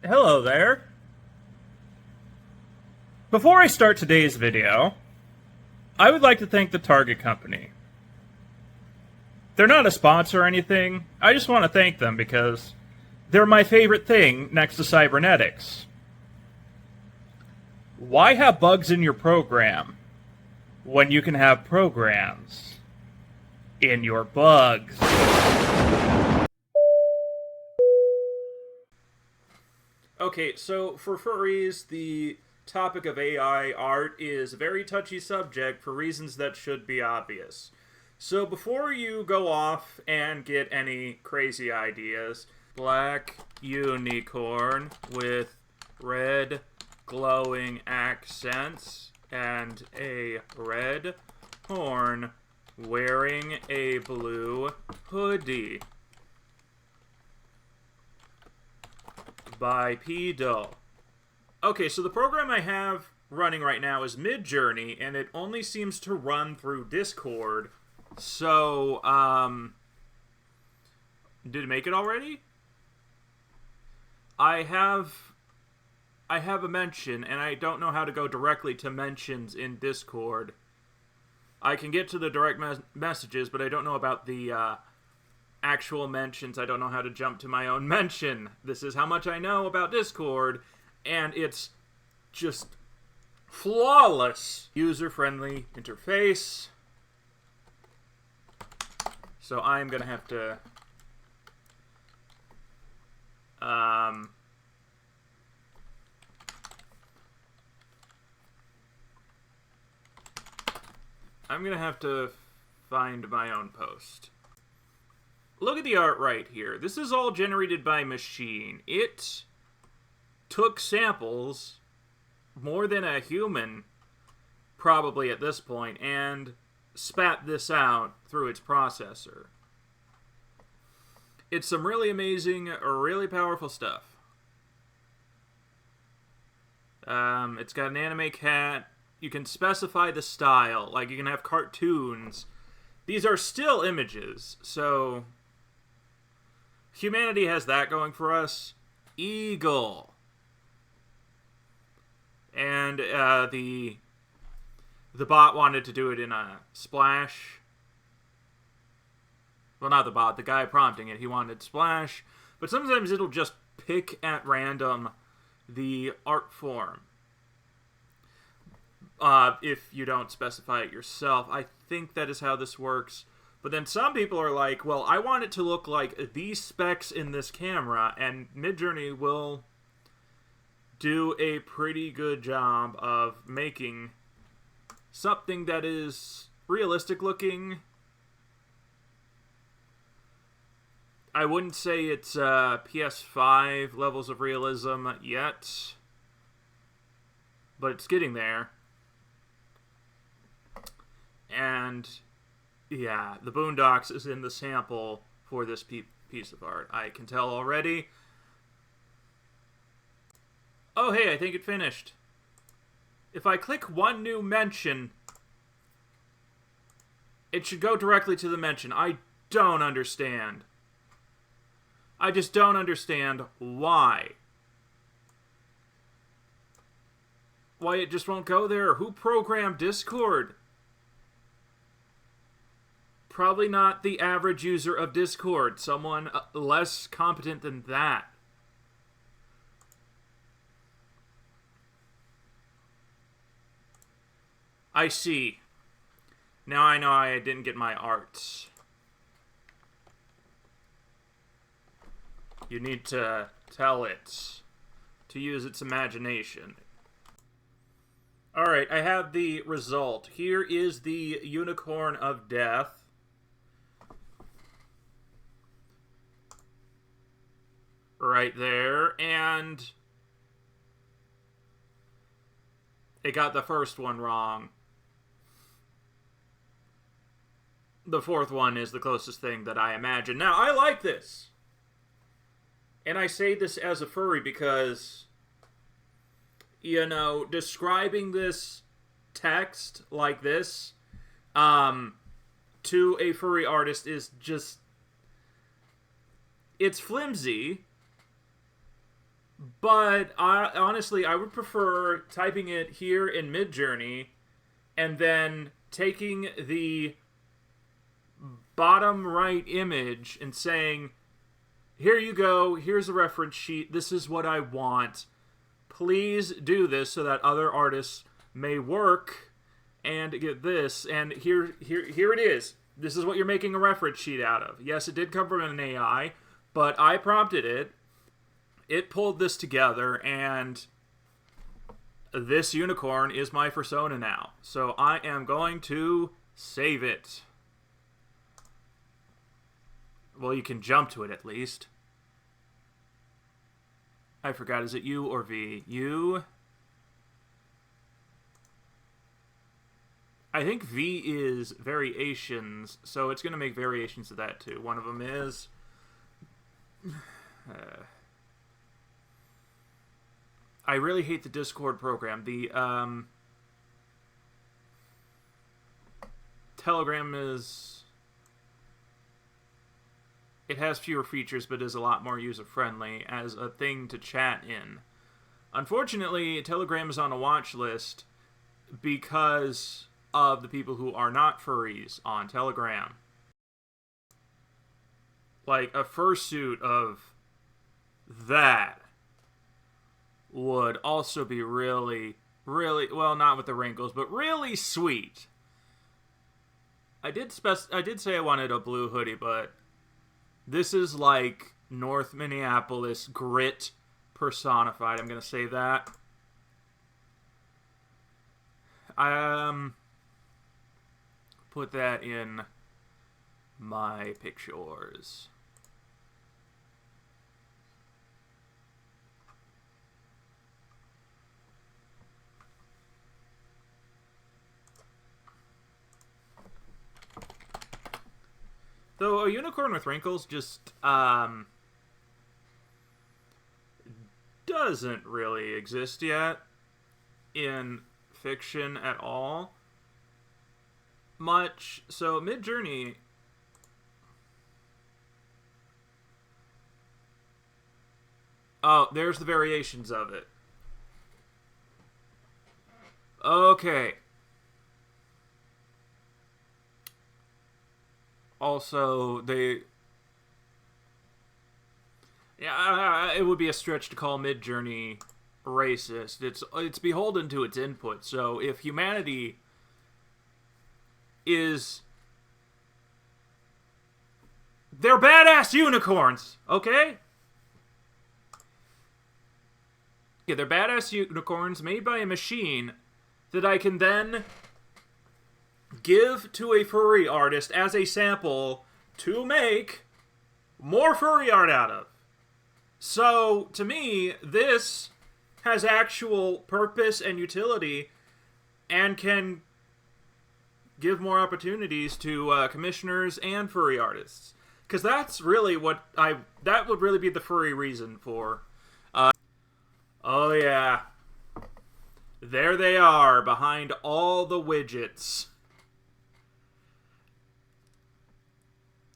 Hello there. Before I start today's video, I would like to thank the Target Company. They're not a sponsor or anything. I just want to thank them because they're my favorite thing next to cybernetics. Why have bugs in your program when you can have programs in your bugs? Okay, so for furries, the topic of AI art is a very touchy subject for reasons that should be obvious. So before you go off and get any crazy ideas, black unicorn with red glowing accents and a red horn wearing a blue hoodie by P-Dull. Okay, so the program I have running right now is MidJourney, and it only seems to run through Discord. So, did it make it already? I have a mention, and I don't know how to go directly to mentions in Discord. I can get to the direct messages, but I don't know about the actual mentions. I don't know how to jump to my own mention. This is how much I know about Discord, and it's just flawless user-friendly interface. So I'm gonna have to find my own post. Look at the art right here. This is all generated by machine. It took samples, more than a human, probably at this point, and spat this out through its processor. It's some really amazing, really powerful stuff. It's got an anime cat. You can specify the style. Like, you can have cartoons. These are still images, so humanity has that going for us. Eagle. And the bot wanted to do it in a splash. Well, not the bot, the guy prompting it. He wanted splash. But sometimes it'll just pick at random the art form. If you don't specify it yourself. I think that is how this works. But then some people are like, well, I want it to look like these specs in this camera, and MidJourney will do a pretty good job of making something that is realistic looking. I wouldn't say it's PS5 levels of realism yet, but it's getting there. And yeah, the Boondocks is in the sample for this piece of art. I can tell already. Oh, hey, I think it finished. If I click one new mention, it should go directly to the mention. I don't understand. I just don't understand why. Why it just won't go there. Who programmed Discord? Probably not the average user of Discord. Someone less competent than that. I see. Now I know I didn't get my arts. You need to tell it to use its imagination. Alright, I have the result. Here is the Unicorn of Death. Right there, and it got the first one wrong. The fourth one is the closest thing that I imagine. Now, I like this. And I say this as a furry because, you know, describing this text like this to a furry artist is just... It's flimsy, But honestly, I would prefer typing it here in MidJourney and then taking the bottom right image and saying, here you go, here's a reference sheet, this is what I want. Please do this so that other artists may work and get this. And here it is. This is what you're making a reference sheet out of. Yes, it did come from an AI, but I prompted it. It pulled this together, and this unicorn is my persona now. So I am going to save it. Well, you can jump to it at least. I forgot, is it U or V? U. I think V is variations, so it's going to make variations of that too. One of them is... I really hate the Discord program. The Telegram is... It has fewer features, but is a lot more user-friendly as a thing to chat in. Unfortunately, Telegram is on a watch list because of the people who are not furries on Telegram. Like, a fursuit of that would also be really, well, not with the wrinkles, but really sweet. I did say I wanted a blue hoodie, but this is like North Minneapolis grit personified. I'm gonna say that. Put that in my pictures. Though a unicorn with wrinkles just doesn't really exist yet in fiction at all. Much. So MidJourney... Oh, there's the variations of it. Okay. Also, they... Yeah, it would be a stretch to call MidJourney racist. It's beholden to its input. So if humanity is... They're badass unicorns, okay? Yeah, they're badass unicorns made by a machine that I can then give to a furry artist as a sample to make more furry art out of. So, to me, this has actual purpose and utility and can give more opportunities to commissioners and furry artists. Because that's really what that would really be the furry reason for. Oh yeah. There they are, behind all the widgets.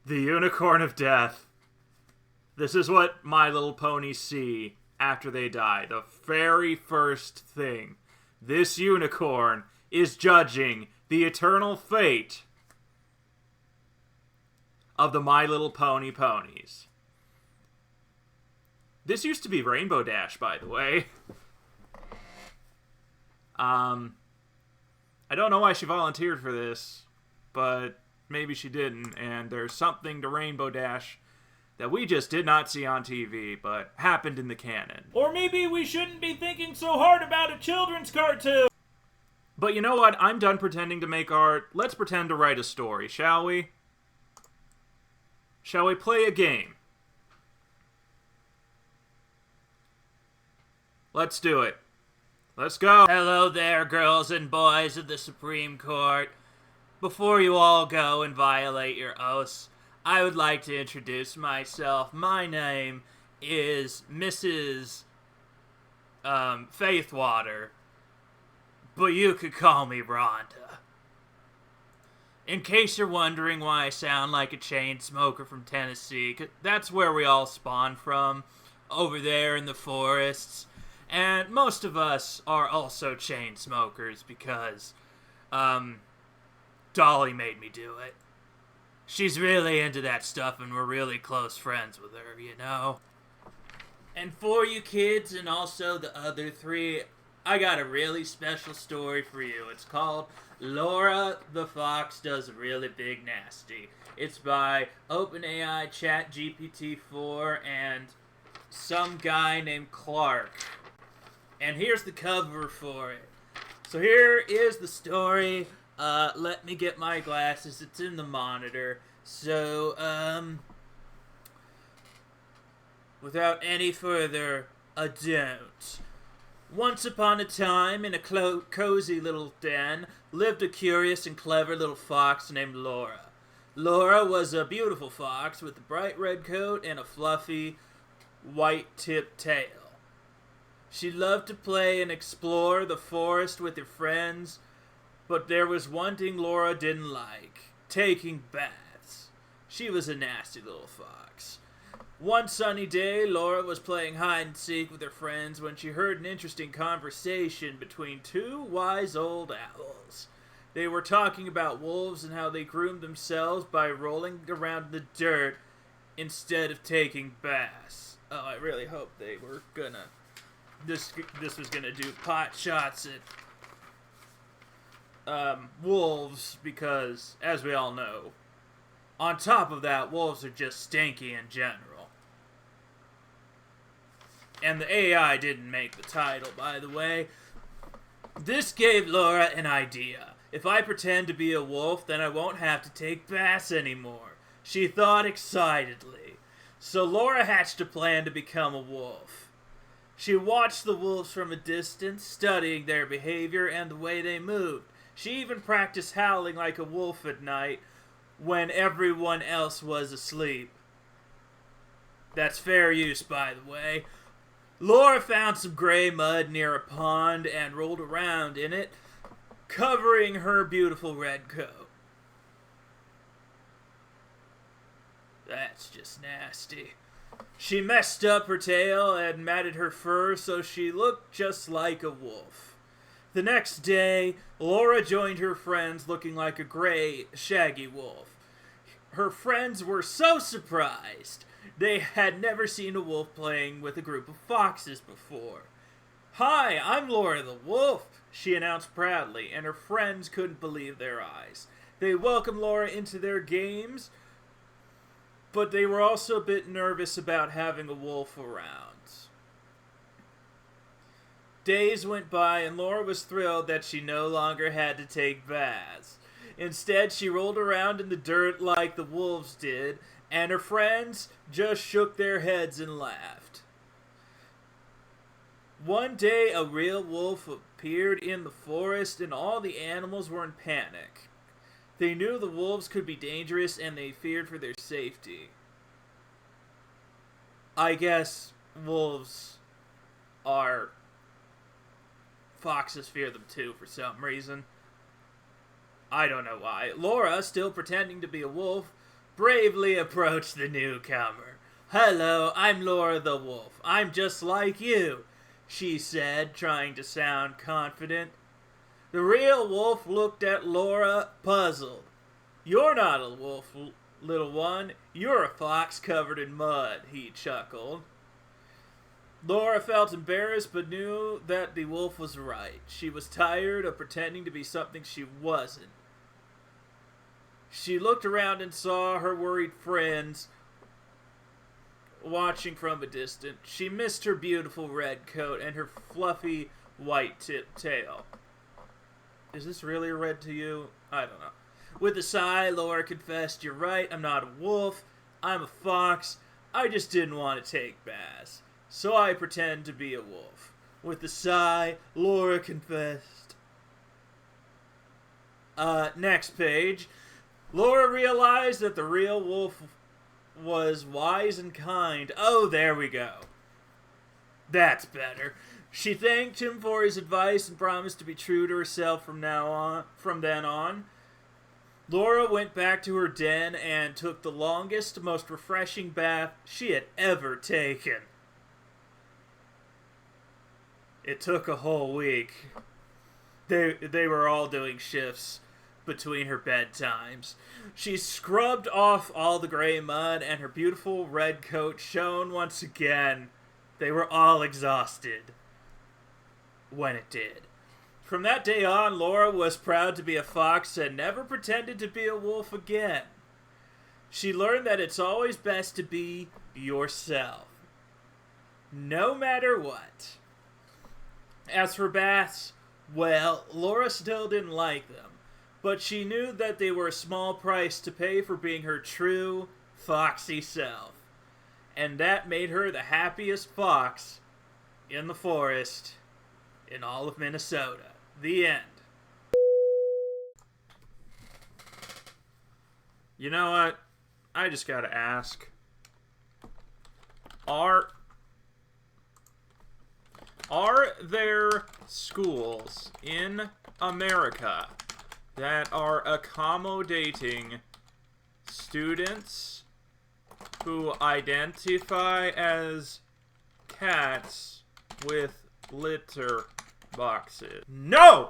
The Unicorn of Death. This is what My Little Ponies see after they die. The very first thing. This unicorn is judging the eternal fate of the My Little Pony ponies. This used to be Rainbow Dash, by the way. I don't know why she volunteered for this, but maybe she didn't, and there's something to Rainbow Dash that we just did not see on TV, but happened in the canon. Or maybe we shouldn't be thinking so hard about a children's cartoon! But you know what? I'm done pretending to make art. Let's pretend to write a story, shall we? Shall we play a game? Let's do it. Let's go. Hello there, girls and boys of the Supreme Court. Before you all go and violate your oaths, I would like to introduce myself. My name is Mrs. Faithwater, but you could call me Rhonda. In case you're wondering why I sound like a chain smoker from Tennessee, 'cause that's where we all spawn from. over there in the forests. And most of us are also chain smokers because, Dolly made me do it. She's really into that stuff and we're really close friends with her, you know? And for you kids and also the other three, I got a really special story for you. It's called Laura the Fox Does a Really Big Nasty. It's by OpenAI, chatgpt-4, and some guy named Clark. And here's the cover for it. So here is the story. Let me get my glasses. It's in the monitor. So, without any further ado, once upon a time, in a cozy little den, lived a curious and clever little fox named Laura. Laura was a beautiful fox with a bright red coat and a fluffy white-tipped tail. She loved to play and explore the forest with her friends, but there was one thing Laura didn't like: taking baths. She was a nasty little fox. One sunny day, Laura was playing hide-and-seek with her friends when she heard an interesting conversation between two wise old owls. They were talking about wolves and how they groomed themselves by rolling around in the dirt instead of taking baths. Oh, I really hope they were gonna... This was gonna do pot shots at wolves, because, as we all know, on top of that, wolves are just stinky in general. And the AI didn't make the title, by the way. This gave Laura an idea. If I pretend to be a wolf, then I won't have to take baths anymore, she thought excitedly. So Laura hatched a plan to become a wolf. She watched the wolves from a distance, studying their behavior and the way they moved. She even practiced howling like a wolf at night when everyone else was asleep. That's fair use, by the way. Laura found some gray mud near a pond and rolled around in it, covering her beautiful red coat. That's just nasty. She messed up her tail and matted her fur so she looked just like a wolf. The next day, Laura joined her friends looking like a gray, shaggy wolf. Her friends were so surprised. They had never seen a wolf playing with a group of foxes before. "Hi, I'm Laura the wolf," she announced proudly, and her friends couldn't believe their eyes. They welcomed Laura into their games, but they were also a bit nervous about having a wolf around. Days went by, and Laura was thrilled that she no longer had to take baths. Instead, she rolled around in the dirt like the wolves did, and her friends just shook their heads and laughed. One day, a real wolf appeared in the forest, and all the animals were in panic. They knew the wolves could be dangerous, and they feared for their safety. I guess wolves are... Foxes fear them too for some reason. I don't know why. Laura, still pretending to be a wolf, bravely approached the newcomer. "Hello, I'm Laura the wolf. I'm just like you," she said, trying to sound confident. The real wolf looked at Laura, puzzled. "You're not a wolf, little one. You're a fox covered in mud," he chuckled. Laura felt embarrassed but knew that the wolf was right. She was tired of pretending to be something she wasn't. She looked around and saw her worried friends watching from a distance. She missed her beautiful red coat and her fluffy white-tipped tail. Is this really red to you? I don't know. With a sigh, Laura confessed, "You're right, I'm not a wolf. I'm a fox. I just didn't want to take baths. So I pretend to be a wolf." With a sigh, Laura confessed. Next page. Laura realized that the real wolf was wise and kind. Oh, there we go. That's better. She thanked him for his advice and promised to be true to herself from then on. Laura went back to her den and took the longest, most refreshing bath she had ever taken. It took a whole week. They were all doing shifts between her bedtimes. She scrubbed off all the gray mud, and her beautiful red coat shone once again. They were all exhausted when it did. From that day on, Laura was proud to be a fox and never pretended to be a wolf again. She learned that it's always best to be yourself, no matter what. As for baths, well, Laura still didn't like them, but she knew that they were a small price to pay for being her true, foxy self. And that made her the happiest fox in the forest in all of Minnesota. The end. You know what? I just gotta ask. Are there schools in America that are accommodating students who identify as cats with litter boxes? No!